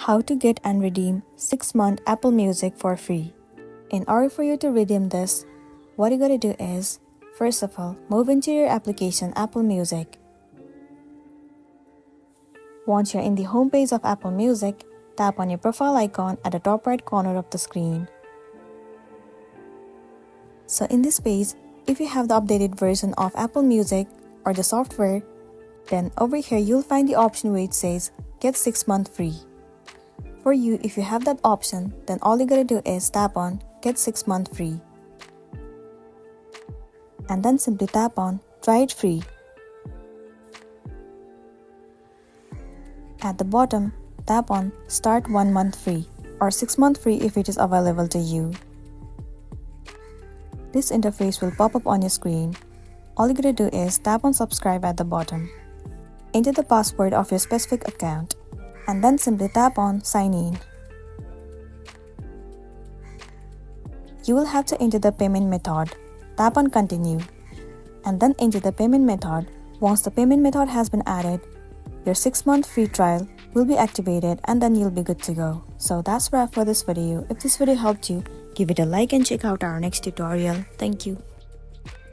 How to get and redeem 6-month Apple Music for free. In order for you to redeem this, what you gotta do is, first of all, move into your application Apple Music. Once you're in the home page of Apple Music, tap on your profile icon at the top right corner of the screen. So in this page, if you have the updated version of Apple Music or the software, then over here you'll find the option where it says get 6 months free. For you, if you have that option, then all you gotta do is tap on get 6 months free. And then simply tap on try it free. At the bottom, tap on start 1 month free or 6 months free if it is available to you. This interface will pop up on your screen. All you gotta do is tap on subscribe at the bottom. Enter the password of your specific account and then simply tap on sign in. You will have to enter the payment method. Tap on continue and then enter the payment method. Once the payment method has been added, your 6-month free trial will be activated and then you'll be good to go. So that's a wrap for this video. If this video helped you, give it a like and check out our next tutorial. Thank you.